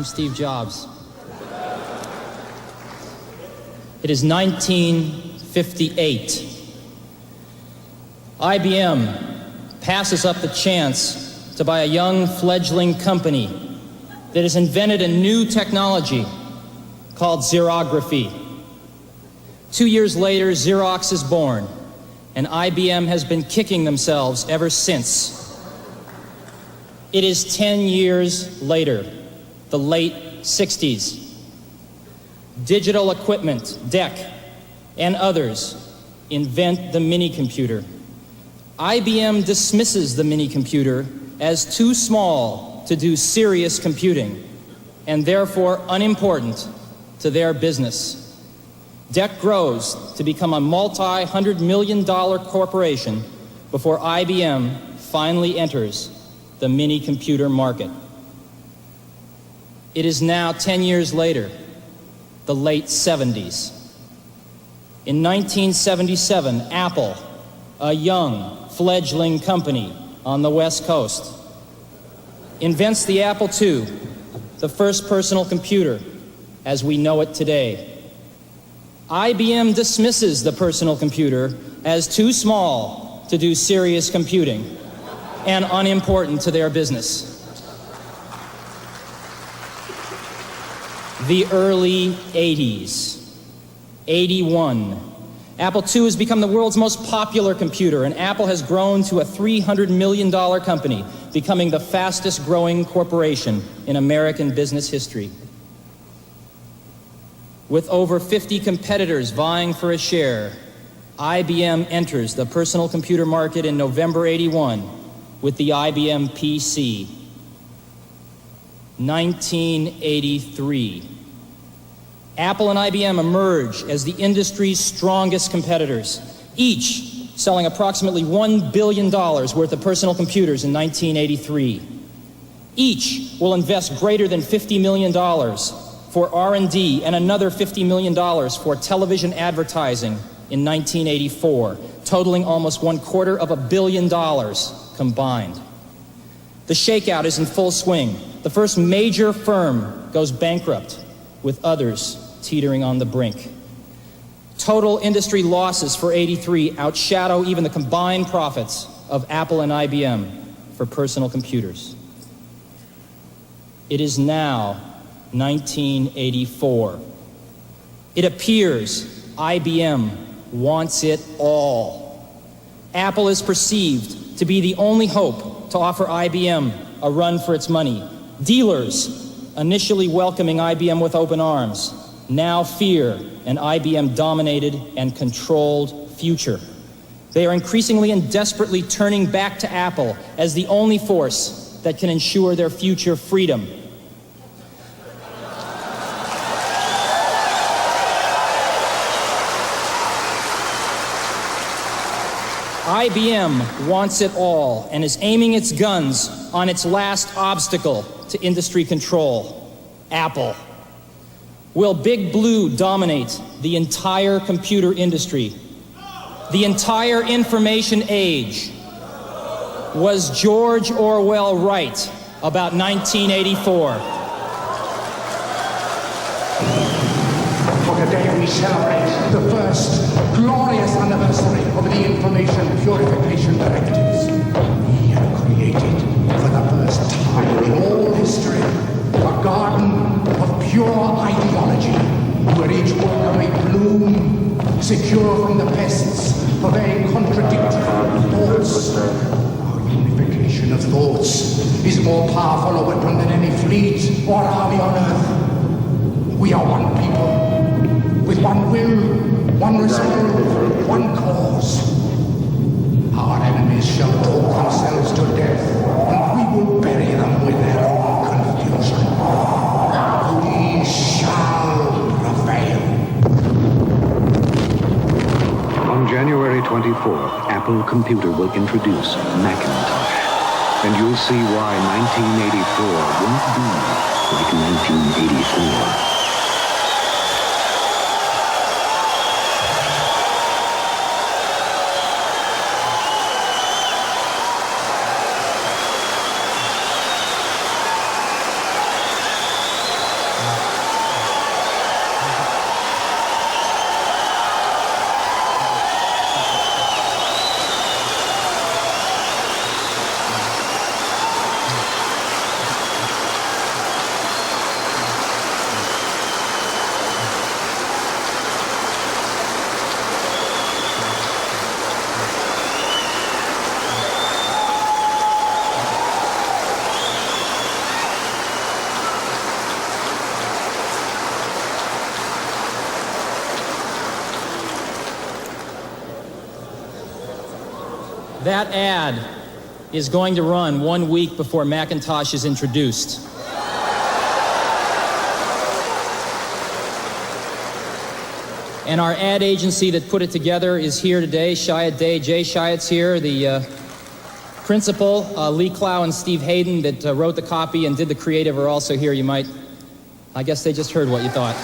I'm Steve Jobs. It is 1958. IBM passes up the chance to buy a young fledgling company that has invented a new technology called xerography. 2 years later, Xerox is born, and IBM has been kicking themselves ever since. It is 10 years later, the late 60s. Digital Equipment, DEC, and others invent the mini-computer. IBM dismisses the mini-computer as too small to do serious computing, and therefore unimportant to their business. DEC grows to become a multi-hundred-million-dollar corporation before IBM finally enters the mini-computer market. It is now 10 years later, the late 70s. In 1977, Apple, a young, fledgling company on the West Coast, invents the Apple II, the first personal computer as we know it today. IBM dismisses the personal computer as too small to do serious computing and unimportant to their business. The early 80s. 81. Apple II has become the world's most popular computer, and Apple has grown to a $300 million company, becoming the fastest growing corporation in American business history. With over 50 competitors vying for a share, IBM enters the personal computer market in November 81 with the IBM PC. 1983. Apple and IBM emerge as the industry's strongest competitors, each selling approximately $1 billion worth of personal computers in 1983. Each will invest greater than $50 million for R&D and another $50 million for television advertising in 1984, totaling almost $250 million combined. The shakeout is in full swing. The first major firm goes bankrupt, with others teetering on the brink. Total industry losses for 83 outshadow even the combined profits of Apple and IBM for personal computers. It is now 1984. It appears IBM wants it all. Apple is perceived to be the only hope to offer IBM a run for its money. Dealers, initially welcoming IBM with open arms, now fear an IBM-dominated and controlled future. They are increasingly and desperately turning back to Apple as the only force that can ensure their future freedom. IBM wants it all and is aiming its guns on its last obstacle to industry control, Apple. Will Big Blue dominate the entire computer industry? The entire information age? Was George Orwell right about 1984? For today we celebrate the first glorious anniversary of the Information Purification Directives. We have created, for the first time in all history, a garden of pure ideology, where each worker may bloom, secure from the pests of very contradictory thoughts. Our unification of thoughts is more powerful a weapon than any fleet or army on earth. We are one people, with one will, one resolve, one cause. Our enemies shall talk themselves to death, and we will bury them with their own confusion. We shall prevail. On January 24th, Apple Computer will introduce Macintosh. And you'll see why 1984 won't be like 1984. That ad is going to run 1 week before Macintosh is introduced. And our ad agency that put it together is here today. Shiat Day, Jay Shiat's here. The principal, Lee Clow and Steve Hayden, that wrote the copy and did the creative, are also here. I guess they just heard what you thought.